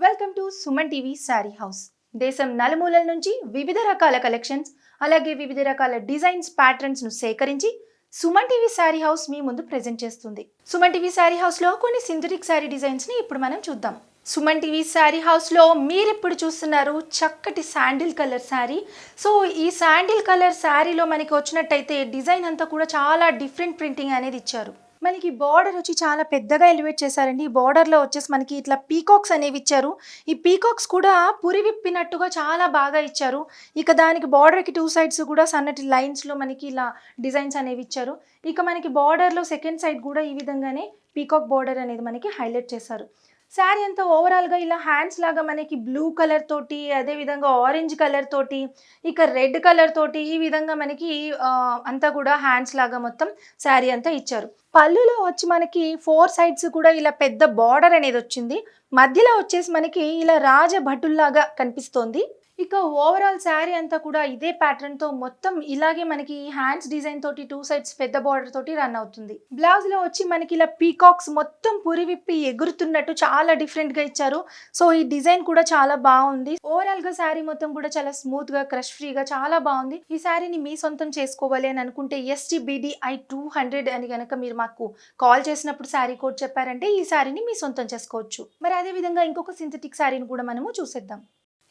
Welcome to Suman TV sari house. దేశం నలుమూలల నుంచి వివిధ రకాల కలెక్షన్స్ అలాగే వివిధ రకాల డిజైన్స్ ప్యాటర్న్స్ ను సేకరించి సుమన్ టీవీ శారీ హౌస్ మీ ముందు ప్రెజెంట్ చేస్తుంది. సుమన్ టీవీ శారీ హౌస్ లో కొన్ని సింథటిక్ శారీ డిజైన్స్ ని ఇప్పుడు మనం చూద్దాం. సుమన్ టీవీ శారీ హౌస్ లో మీరు ఇప్పుడు చూస్తున్నారు చక్కటి శాండిల్ కలర్ శారీ. సో ఈ శాండిల్ కలర్ శారీలో మనకి వచ్చినట్టయితే డిజైన్ అంతా కూడా చాలా డిఫరెంట్ ప్రింటింగ్ అనేది ఇచ్చారు. మనకి బార్డర్ వచ్చి చాలా పెద్దగా ఎలివేట్ చేశారండి. ఈ బార్డర్లో వచ్చేసి మనకి ఇట్లా పీకాక్స్ అనేవి ఇచ్చారు. ఈ పీకాక్స్ కూడా పురి విప్పినట్టుగా చాలా బాగా ఇచ్చారు. ఇక దానికి బార్డర్కి టూ సైడ్స్ కూడా సన్నటి లైన్స్లో మనకి ఇలా డిజైన్స్ అనేవి ఇచ్చారు. ఇక మనకి బార్డర్లో సెకండ్ సైడ్ కూడా ఈ విధంగానే పీకాక్ బార్డర్ అనేది మనకి హైలైట్ చేశారు. శారీ అంతా ఓవరాల్గా ఇలా హ్యాండ్స్ లాగా మనకి బ్లూ కలర్ తోటి, అదేవిధంగా ఆరెంజ్ కలర్ తోటి, ఇక రెడ్ కలర్ తోటి ఈ విధంగా మనకి అంతా కూడా హ్యాండ్స్ లాగా మొత్తం శారీ అంతా ఇచ్చారు. పళ్ళులో వచ్చి మనకి 4 సైడ్స్ కూడా ఇలా పెద్ద బార్డర్ అనేది వచ్చింది. మధ్యలో వచ్చేసి మనకి ఇలా రాజభటుల్లాగా కనిపిస్తోంది. ఇక ఓవరాల్ శారీ అంతా కూడా ఇదే ప్యాటర్న్ తో మొత్తం ఇలాగే మనకి హ్యాండ్స్ డిజైన్ తోటి 2 సైడ్స్ పెద్ద బార్డర్ తోటి రన్ అవుతుంది. బ్లౌజ్ లో వచ్చి మనకి ఇలా పీకాక్స్ మొత్తం పురి విప్పి ఎగురుతున్నట్టు చాలా డిఫరెంట్ గా ఇచ్చారు. సో ఈ డిజైన్ కూడా చాలా బాగుంది. ఓవరాల్ గా శారీ మొత్తం కూడా చాలా స్మూత్ గా క్రష్ ఫ్రీగా చాలా బాగుంది. ఈ శారీని మీ సొంతం చేసుకోవాలి అని అనుకుంటే STBDI 200 అని గనక మీరు మాకు కాల్ చేసినప్పుడు శారీ కోడ్ చెప్పారంటే ఈ శారీని మీ సొంతం చేసుకోవచ్చు. మరి అదే విధంగా ఇంకొక సింథటిక్ శారీని కూడా మనము చూసేద్దాం.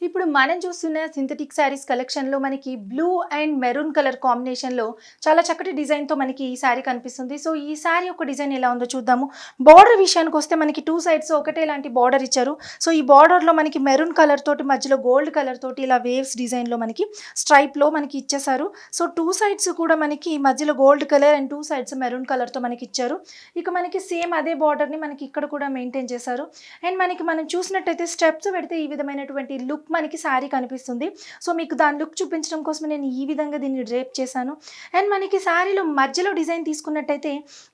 ఇప్పుడు మనం చూస్తున్న సింథటిక్ శారీస్ కలెక్షన్లో మనకి బ్లూ అండ్ మెరూన్ కలర్ కాంబినేషన్లో చాలా చక్కటి డిజైన్తో మనకి ఈ శారీ కనిపిస్తుంది. సో ఈ శారీ యొక్క డిజైన్ ఎలా ఉందో చూద్దాము. బార్డర్ విషయానికి వస్తే మనకి 2 సైడ్స్ ఒకటే లాంటి బార్డర్ ఇచ్చారు. సో ఈ బార్డర్లో మనకి మెరూన్ కలర్ తోటి మధ్యలో గోల్డ్ కలర్ తోటి ఇలా వేవ్స్ డిజైన్లో మనకి స్ట్రైప్లో మనకి ఇచ్చేసారు. సో 2 సైడ్స్ కూడా మనకి మధ్యలో gold colour and 2 sides maroon కలర్తో మనకి ఇచ్చారు. ఇక మనకి సేమ్ అదే బార్డర్ని మనకి ఇక్కడ కూడా మెయింటైన్ చేశారు. అండ్ మనకి మనం చూసినట్టయితే స్టెప్స్ పెడితే ఈ విధమైనటువంటి లుక్ మనకి శారీ కనిపిస్తుంది. సో మీకు దాని లుక్ చూపించడం కోసం నేను ఈ విధంగా దీన్ని డ్రేప్ చేశాను. అండ్ మనకి శారీలో మధ్యలో డిజైన్ తీసుకున్నట్టయితే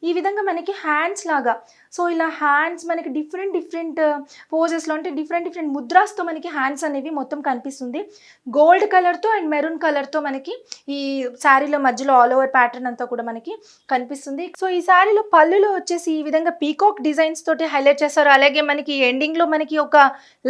ఈ విధంగా మనకి హ్యాండ్స్ లాగా, సో ఇలా హ్యాండ్స్ మనకి డిఫరెంట్ పోజెస్లో అంటే డిఫరెంట్ ముద్రాస్తో మనకి హ్యాండ్స్ అనేవి మొత్తం కనిపిస్తుంది. గోల్డ్ కలర్తో అండ్ మెరూన్ కలర్తో మనకి ఈ శారీలో మధ్యలో ఆల్ ఓవర్ ప్యాటర్న్ అంతా కూడా మనకి కనిపిస్తుంది. సో ఈ శారీలో పళ్ళులో వచ్చేసి ఈ విధంగా పీకాక్ డిజైన్స్ తోటి హైలైట్ చేస్తారు. అలాగే మనకి ఎండింగ్లో మనకి ఒక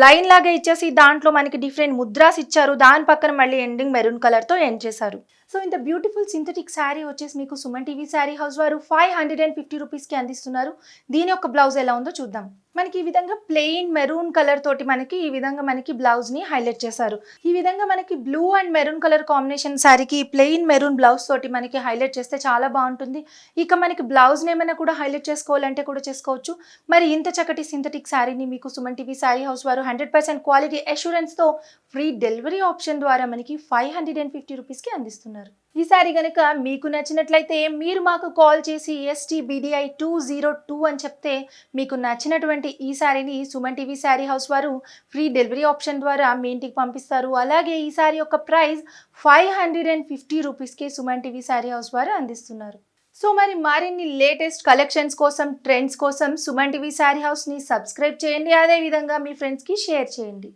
లైన్ లాగా ఇచ్చేసి దాంట్లో మనకి డిఫరెంట్ ముద్రాస్ ఇచ్చారు. దాని పక్కన మళ్ళీ ఎండింగ్ మెరూన్ కలర్తో ఎండ్ చేశారు. సో ఇంత బ్యూటిఫుల్ సింథటిక్ శారీ వచ్చేసి మీకు సుమన్ టీవీ శారీ హౌస్ వారు 550 రూపీస్కి అందిస్తున్నారు. దీని యొక్క బ్లౌజ్ ఎలా ఉందో చూద్దాం. మనకి ఈ విధంగా ప్లెయిన్ మెరూన్ కలర్ తోటి మనకి ఈ విధంగా మనకి బ్లౌజ్ ని హైలైట్ చేశారు. ఈ విధంగా మనకి blue and maroon colour combination శారీకి ప్లెయిన్ మెరూన్ బ్లౌజ్ తోటి మనకి హైలైట్ చేస్తే చాలా బాగుంటుంది. ఇక మనకి బ్లౌజ్ ఏమైనా కూడా హైలైట్ చేసుకోవాలంటే కూడా చేసుకోవచ్చు. మరి ఇంత చక్కటి సింథటిక్ శారీని మీకు సుమన్ టీవీ శారీ హౌస్ వారు 100% క్వాలిటీ అష్యూరెన్స్ తో ఫ్రీ డెలివరీ ఆప్షన్ ద్వారా మనకి 550 రూపీస్కి అందిస్తున్నారు. ఈ శారీ కనుక మీకు నచ్చినట్లయితే మీరు మాకు కాల్ చేసి STBDI 202 అని చెప్తే మీకు నచ్చినటువంటి ఈ శారీని సుమన్ టీవీ శారీ హౌస్ వారు ఫ్రీ డెలివరీ ఆప్షన్ ద్వారా మీ ఇంటికి పంపిస్తారు. అలాగే ఈ శారీ యొక్క ప్రైస్ 550 రూపీస్కి సుమన్ టీవీ శారీ హౌస్ వారు అందిస్తున్నారు. సో మరి మరిన్ని లేటెస్ట్ కలెక్షన్స్ కోసం, ట్రెండ్స్ కోసం సుమన్ టీవీ శారీ హౌస్ని సబ్స్క్రైబ్ చేయండి. అదేవిధంగా మీ ఫ్రెండ్స్కి షేర్ చేయండి.